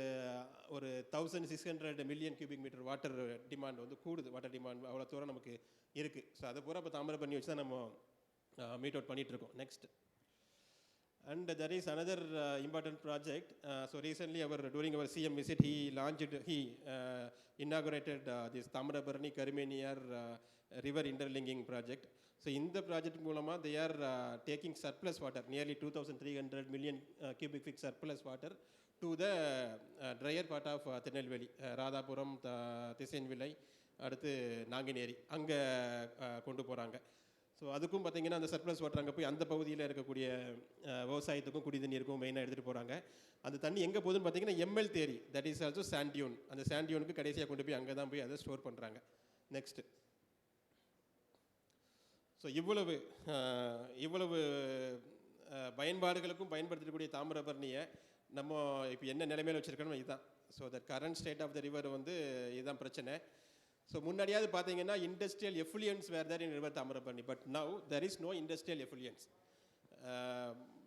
ஒரு 1600 million cubic metre water demand வந்து கூடுது. வாட்டர் டிமாண்ட் அவ்வளோ தூரம் நமக்கு இருக்குது. ஸோ அதை பூரா இப்போ தாமிரபரணி வச்சு தான் நம்ம மீட் அவுட் பண்ணிகிட்ருக்கோம். Next and there is another important project. So recently during our CM visit he inaugurated this Tamarabarani Karimeniyar river interlinking project. So in the project மூலமா they are taking surplus water, nearly 2300 million cubic feet surplus water to the drier part of Tirunelveli, Radhapuram, Thisayanvilai, அடுத்து நாங்குநேரி அங்கே கொண்டு போகிறாங்க. So அதுக்கும் பார்த்தீங்கன்னா அந்த surplus water அங்கே போய் அந்த பகுதியில் இருக்கக்கூடிய விவசாயத்துக்கும் குடி தண்ணீருக்கும் மெயினாக எடுத்துகிட்டு போகிறாங்க. அந்த தண்ணி எங்கே போகுதுன்னு பார்த்தீங்கன்னா ML Theri, that is also sand dune. அந்த சாண்டியூனுக்கு கடைசியாக கொண்டு போய் அங்கே தான் போய் அதை ஸ்டோர் பண்ணுறாங்க. நெக்ஸ்ட்டு ஸோ இவ்வளவு பயன்பாடுகளுக்கும் பயன்படுத்தக்கூடிய தாமிரபரணியை நம்ம இப்போ என்ன நிலைமையில் வச்சுருக்கணும் இதுதான். So the current state of the river வந்து இதுதான் பிரச்சனை. ஸோ முன்னாடியாவது பார்த்தீங்கன்னா industrial effluents were there in river Thamirabarani, but now there is no industrial effluents.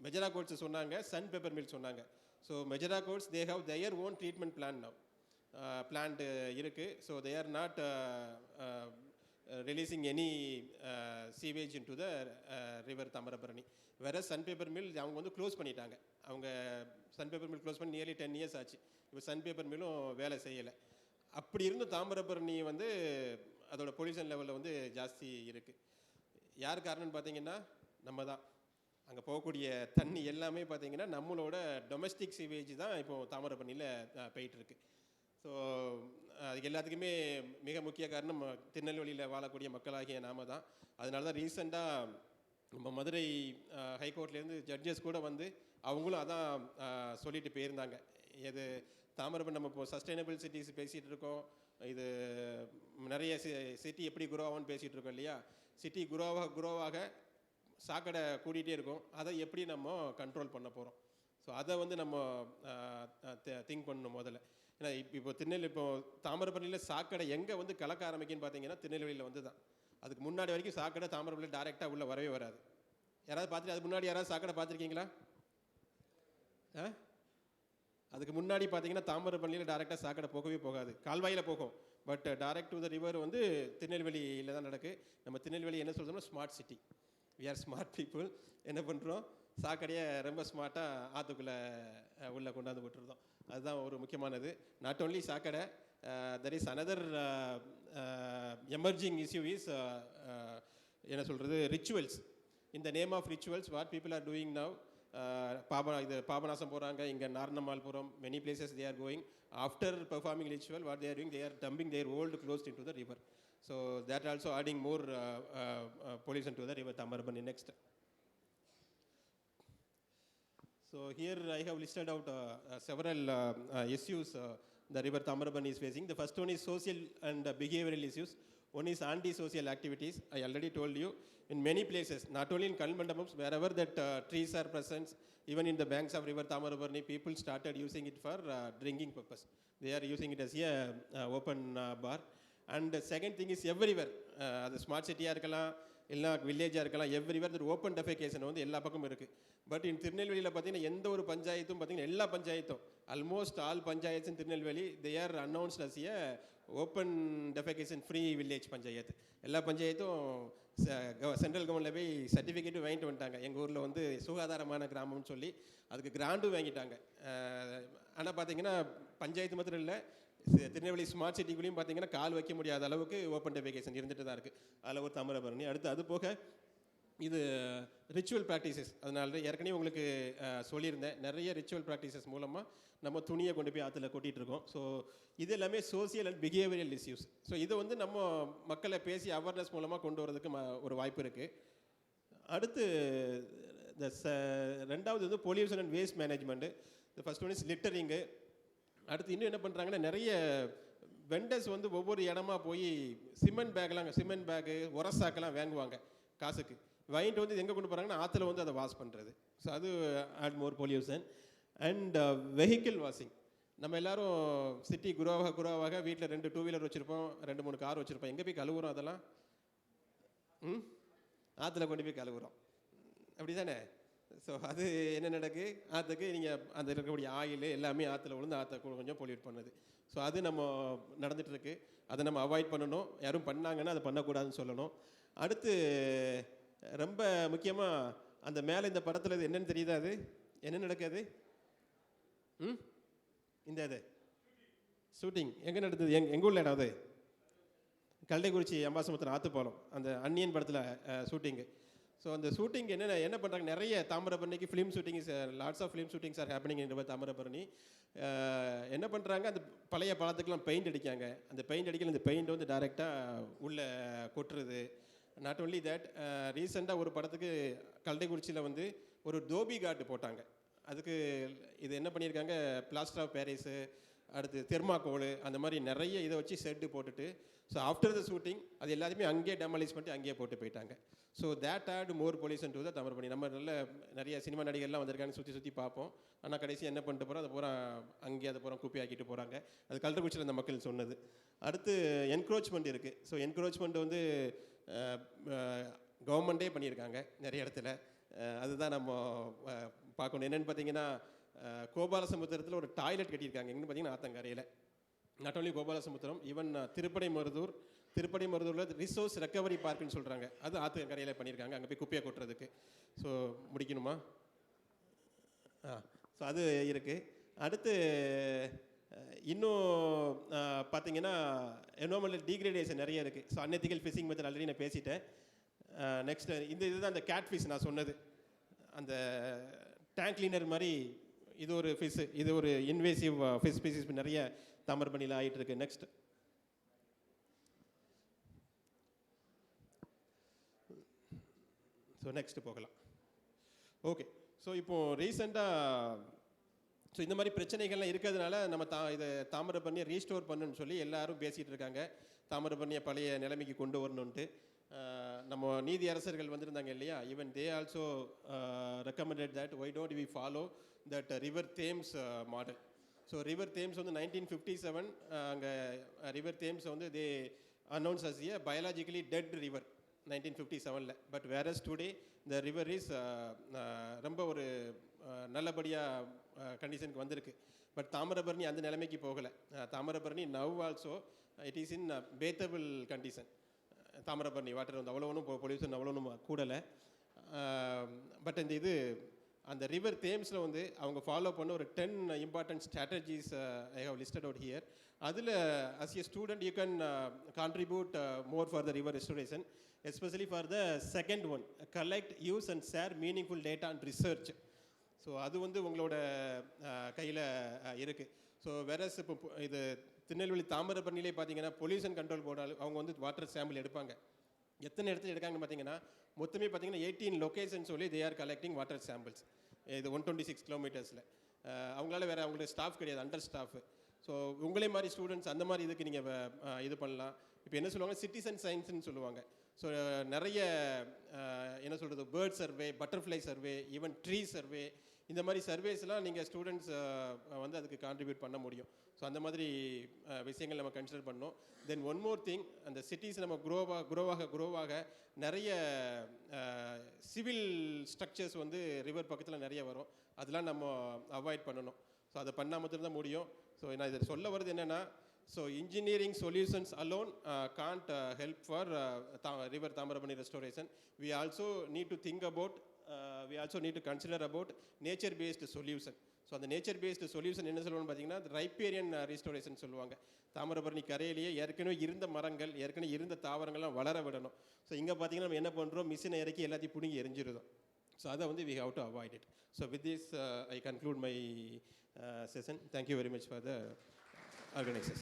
மெஜரா கோட்ஸ் சொன்னாங்க, சன் பேப்பர் மில் சொன்னாங்க. ஸோ மெஜரா Coats they have their own treatment plan now plant இருக்குது. So they are not releasing any sewage into the river Thamirabarani. வேற Sun Paper Mill அவங்க வந்து close பண்ணிட்டாங்க. அவங்க சன் பேப்பர் மில் க்ளோஸ் பண்ணி nearly 10 years ஆச்சு. இப்போ சன் பேப்பர் மில்லும் வேலை செய்யலை. அப்படி இருந்தும் தாமிரபரணி வந்து அதோட பொல்யூஷன் லெவலில் வந்து ஜாஸ்தி இருக்குது. யார் காரணம்னு பார்த்தீங்கன்னா நம்ம தான். அங்கே போகக்கூடிய தண்ணி எல்லாமே பார்த்தீங்கன்னா நம்மளோட டொமஸ்டிக் சீவேஜ் தான் இப்போது தாமிரபரணியில் போயிட்டுருக்கு. ஸோ அதுக்கு எல்லாத்துக்குமே மிக முக்கிய காரணம் திருநெல்வேலியில் வாழக்கூடிய மக்களாகிய நாம தான். அதனால தான் ரீசெண்டாக நம்ம மதுரை ஹைகோர்ட்லேருந்து ஜட்ஜஸ் கூட வந்து அவங்களும் அதான் சொல்லிட்டு போயிருந்தாங்க. எது தாமிரபரணி நம்ம இப்போ சஸ்டைனபிள் சிட்டிஸ் பேசிகிட்டு இருக்கோம், இது நிறைய சிட்டி எப்படி குரோ ஆகும்னு பேசிகிட்டு இருக்கோம் இல்லையா. சிட்டி குரோவாக சாக்கடை கூட்டிகிட்டே இருக்கும். அதை எப்படி நம்ம கண்ட்ரோல் பண்ண போகிறோம்? ஸோ அதை வந்து நம்ம திங்க் பண்ணணும் முதல்ல. ஏன்னா இப்போ தாமிரபரணியில் சாக்கடை எங்கே வந்து கலக்க ஆரம்பிக்குன்னு பார்த்தீங்கன்னா திருநெல்வேலியில் வந்து தான். அதுக்கு முன்னாடி வரைக்கும் சாக்கடை தாமிரபரணியில் டைரெக்டாக உள்ளே வரவே வராது. யாராவது பார்த்துட்டு அதுக்கு முன்னாடி யாராவது சாக்கடை பார்த்துருக்கீங்களா? அதுக்கு முன்னாடி பார்த்தீங்கன்னா தாமிரபரணியில் டைரெக்டாக சாக்கடை போகவே போகாது, கால்வாயில் போகும். But direct to the river வந்து திருநெல்வேலியில் தான் நடக்குது. நம்ம திருநெல்வேலி என்ன சொல்கிறோம்னா smart city. We are smart people. என்ன பண்ணுறோம், சாக்கடையை ரொம்ப ஸ்மார்ட்டாக ஆற்றுக்குள்ளே உள்ளே கொண்டாந்து விட்டுருந்தோம். அதுதான் ஒரு முக்கியமானது. நாட் ஓன்லி சாக்கடை, there is another emerging issue is என்ன சொல்கிறது, rituals. In the name of rituals what people are doing now, Papanasam போகிறாங்க, இங்கே Naranammalpuram, many places they are going. After performing ritual what they are doing, they are dumping their old clothes into the river. So that also adding more pollution to the river Tamarabarni. Next. So here I have listed out several issues the river Tamarabarni is facing. The first one is social and behavioral issues. One is anti-social activities. I already told you, in many places, not only in Kalmandamams, wherever that trees are present, even in the banks of river Tamarabarni, people started using it for drinking purpose. They are using it as a open bar. And the second thing is everywhere, the smart city இருக்கலாம் எல்லா வில்லேஜாக இருக்கலாம், everywhere ஒரு open டெஃபெகேஷன் வந்து எல்லா பக்கமும் இருக்குது. But in திருநெல்வேலியில் பார்த்தீங்கன்னா எந்த ஒரு பஞ்சாயத்தும் பார்த்தீங்கன்னா எல்லா பஞ்சாயத்தும் almost all panchayat in Tirunelveli they are announced as a open defecation free village panchayat. எல்லா பஞ்சாயத்தும் சென்ட்ரல் கவர்மெண்ட்டில் போய் சர்டிஃபிகேட்டும் வாங்கிட்டு வந்துட்டாங்க. எங்கள் ஊரில் வந்து சுகாதாரமான கிராமம்னு சொல்லி அதுக்கு கிராண்டும் வாங்கிட்டாங்க. ஆனால் பார்த்தீங்கன்னா பஞ்சாயத்து மாத்திரம் இல்லை, திருநெல்வேலி ஸ்மார்ட் சிட்டிக்குள்ளேயும் பார்த்தீங்கன்னா கால் வைக்க முடியாத அளவுக்கு ஓப்பன் டெஃபெகேஷன் இருந்துட்டு தான் இருக்குது. அதில் ஒரு தாமிரபரணி. அடுத்து அது போக இது ரிச்சுவல் ப்ராக்டிசஸ். அதனால ஏற்கனவே உங்களுக்கு சொல்லியிருந்தேன், நிறைய ரிச்சுவல் ப்ராக்டிசஸ் மூலமாக நம்ம துணியை கொண்டு போய் ஆற்றுல கொட்டிகிட்டு இருக்கோம். ஸோ இது எல்லாமே social and behavioural issues. So இதை வந்து நம்ம மக்களை பேசி அவேர்னஸ் மூலமாக கொண்டு வரதுக்கு ஒரு வாய்ப்பு இருக்குது. அடுத்து இந்த ரெண்டாவது வந்து பொல்யூஷன் அண்ட் வேஸ்ட் மேனேஜ்மெண்ட்டு. இந்த ஃபர்ஸ்ட் ஒன் இஸ் லிட்டரிங்கு. அடுத்து இன்னும் என்ன பண்ணுறாங்கன்னா, நிறைய வெண்டர்ஸ் வந்து ஒவ்வொரு இடமா போய் சிமெண்ட் பேக்கு உரசாக்கெல்லாம் வாங்குவாங்க காசுக்கு. வாங்கிட்டு வந்து எங்கே கொண்டு போகிறாங்கன்னா ஆற்றுல வந்து அதை வாஷ் பண்ணுறது. ஸோ அது add more pollution. And vehicle washing. நம்ம எல்லோரும் சிட்டி குரோவாக வீட்டில் 2 2 வீலர் வச்சுருப்போம், 2 3 கார் வச்சுருப்போம். எங்கே போய் கழுவுறோம்? அதெல்லாம் ஆற்றுல கொண்டு போய் கழுவுறோம், அப்படி தானே? ஸோ அது என்ன நடக்கு, ஆற்றுக்கு நீங்கள் அந்த இருக்கக்கூடிய ஆயில் எல்லாமே ஆற்றுல விழுந்து ஆற்றை கொஞ்சம் பொல்யூட் பண்ணுது. ஸோ அது நம்ம நடந்துகிட்ருக்கு. அதை நம்ம அவாய்ட் பண்ணணும். யாரும் பண்ணாங்கன்னா அதை பண்ணக்கூடாதுன்னு சொல்லணும். அடுத்து ரொம்ப முக்கியமாக அந்த மேலே இந்த படத்தில் இது என்னென்னு தெரியுதா? அது என்ன நடக்காது? இந்த இது ஷூட்டிங் எங்கே நடந்தது? எங்கள் ஊரில் இடம் அது கல்லைக்குறிச்சி அம்பாசமுத்திரம் ஆற்றுப்பாலம், அந்த அன்னியன் படத்தில் ஷூட்டிங்கு. ஸோ அந்த ஷூட்டிங் என்ன பண்ணுறாங்க, நிறைய தாமிரபரணிக்கு film shootings, lots of film shootings are happening in Thamirabarani. என்ன பண்ணுறாங்க, அந்த பழைய படத்துக்கெலாம் பெயிண்ட் அடிக்காங்க. அந்த பெயிண்ட் அடிக்கல, அந்த பெயிண்ட் வந்து டைரெக்டாக உள்ளே கொட்டுறது. நாட் ஓன்லி தேட், ரீசெண்டாக ஒரு படத்துக்கு கல்லைக்குறிச்சியில் வந்து ஒரு தோபி காட்டு போட்டாங்க. அதுக்கு இது என்ன பண்ணியிருக்காங்க, பிளாஸ்டர் ஆஃப் பேரிஸு, அடுத்து தெர்மாக்கோல், அந்த மாதிரி நிறைய இதை வச்சு செட்டு போட்டுட்டு, ஸோ ஆஃப்டர் த ஷூட்டிங் அது எல்லாத்தையுமே அங்கேயே டெமாலிஷ் பண்ணிட்டு அங்கேயே போட்டு போயிட்டாங்க. So that add more pollution to the Thamirabarani. நம்ம நிறைய சினிமா நடிகர்லாம் வந்திருக்காங்க, சுற்றி பார்ப்போம். ஆனால் கடைசி என்ன பண்ணிட்டு போகிறோம், அதை பூரா அங்கேயே அதை பூரா குப்பி ஆக்கிட்டு போகிறாங்க. அது கல்றக்குச்சியில் அந்த மக்கள் சொன்னது. அடுத்து என்க்ரோச்மெண்ட் இருக்குது. ஸோ என்க்ரோச்மெண்ட் வந்து கவர்மெண்ட்டே பண்ணியிருக்காங்க நிறைய இடத்துல. அதுதான் நம்ம பார்க்கணும். என்னென்னு பார்த்தீங்கன்னா, கோபாலசமுத்திரத்தில் ஒரு டாய்லெட் கட்டியிருக்காங்க. எங்கன்னு பார்த்தீங்கன்னா ஆத்தங்கரையில். நாட் ஓன்லி கோபாலசமுத்திரம், ஈவன் திருப்படைமருதூரில் ரிசோர்ஸ் ரெக்கவரி பார்க்குன்னு சொல்கிறாங்க. அது ஆத்தங்கரையில் பண்ணியிருக்காங்க, அங்கே போய் குப்பையை கொட்டுறதுக்கு. ஸோ முடிக்கணுமா? ஸோ அது இருக்குது. அடுத்து இன்னும் பார்த்தீங்கன்னா என்விரான்மெண்டல் டீக்ரேடேஷன் நிறைய இருக்குது. So unethical fishing method already நான் பேசிட்டேன். நெக்ஸ்ட் இதுதான் அந்த கேட் ஃபிஷ் நான் சொன்னது. அந்த டேங்க் கிளீனர் மாதிரி இது ஒரு ஃபிஷ், இது ஒரு இன்வேசிவ் ஃபிஷ் ஸ்பீசிஸ் நிறைய தாமிரபரணியில் ஆகிட்டு இருக்கு. நெக்ஸ்ட் நெக்ஸ்ட் போகலாம். ஓகே. ஸோ இப்போது ரீசெண்டாக ஸோ இந்த மாதிரி பிரச்சனைகள்லாம் இருக்கிறதுனால நம்ம இதை தாமிரபரணியை ரீஸ்டோர் பண்ணுன்னு சொல்லி எல்லாரும் பேசிகிட்டு இருக்காங்க. தாமிரபரணியை பழைய நிலைமைக்கு கொண்டு வரணுன்ட்டு. நம்ம நீதி அரசர்கள் வந்திருந்தாங்க இல்லையா, even they also recommended that why don't we follow that river Thames model. So river Thames வந்து 1957 அங்கே ரிவர் தேம்ஸ் வந்து they announce as a biologically dead river 1957. But whereas today the river is ரொம்ப ஒரு நல்லபடியாக கண்டிஷனுக்கு வந்திருக்கு. But Thamirabarani அந்த நிலைமைக்கு போகலை. Thamirabarani now also it is in bathable condition. Thamirabarani water வந்து அவ்வளோ ஒன்றும் பொல்யூஷன் அவ்வளோ ஒன்றும் கூடலை. பட் இந்த இது அந்த ரிவர் தேம்ஸில் வந்து அவங்க ஃபாலோ பண்ண ஒரு 10 important strategies I have listed out here. அதில் as a student you can contribute more for the river restoration, especially for the second one, collect, use and share meaningful data and research. So அது வந்து உங்களோட கையில் இருக்குது. So whereas இப்போ இது திருநெல்வேலி தாமிரபரணிலே பார்த்தீங்கன்னா pollution control board அவங்க வந்து வாட்டர் சாம்பிள் எடுப்பாங்க. எத்தனை இடத்துல எடுக்காங்கன்னு பார்த்தீங்கன்னா மொத்தமே பார்த்தீங்கன்னா 18 லொக்கேஷன் சொல்லி they are collecting water samples. இது 126 கிலோமீட்டர்ஸில். அவங்களால வேறு அவங்களோட ஸ்டாஃப் கிடையாது, அண்டர் ஸ்டாஃப். ஸோ ஸோ உங்களே மாதிரி ஸ்டூடெண்ட்ஸ் அந்த மாதிரி இதுக்கு நீங்கள் இது பண்ணலாம். இப்போ என்ன சொல்லுவாங்க, சிட்டிசன் சயின்ஸ்னு சொல்லுவாங்க. ஸோ நிறைய என்ன சொல்கிறது, bird survey, butterfly survey, even tree survey, இந்த மாதிரி சர்வேஸ்லாம் நீங்கள் ஸ்டூடெண்ட்ஸ் வந்து அதுக்கு கான்ட்ரிபியூட் பண்ண முடியும். ஸோ அந்த மாதிரி விஷயங்கள் நம்ம கன்சிடர் பண்ணோம். தென் ஒன் மோர் திங், அந்த சிட்டிஸ் நம்ம குரோவாக நிறைய சிவில் ஸ்ட்ரக்சர்ஸ் வந்து ரிவர் பக்கத்தில் நிறைய வரும். அதெல்லாம் நம்ம அவாய்ட் பண்ணணும். ஸோ அதை பண்ணால் மட்டும்தான் முடியும். ஸோ நான் இதை சொல்ல வருது என்னென்னா, so engineering solutions alone can't help for river Thamirabarani restoration. We also need to think about, we also need to consider about nature-based solution. So அந்த நேச்சர்-பேஸ்டு சொல்யூஷன் என்ன சொல்லுவான்னு பார்த்தீங்கன்னா, ரைப்பேரியன் ரிஸ்டோரேஷன் சொல்லுவாங்க. தாமிரபரணி கரையிலேயே ஏற்கனவே இருந்த மரங்கள், ஏற்கனவே இருந்த தாவரங்கள்லாம் வளர விடணும். ஸோ இங்கே பார்த்தீங்கன்னா நம்ம என்ன பண்ணுறோம், மிஷினை இறக்கி எல்லாத்தையும் பிடுங்கி எரிஞ்சிருந்தோம். ஸோ அதை வந்து we have to avoid it. So with this I conclude my session. Thank you very much for the organizers.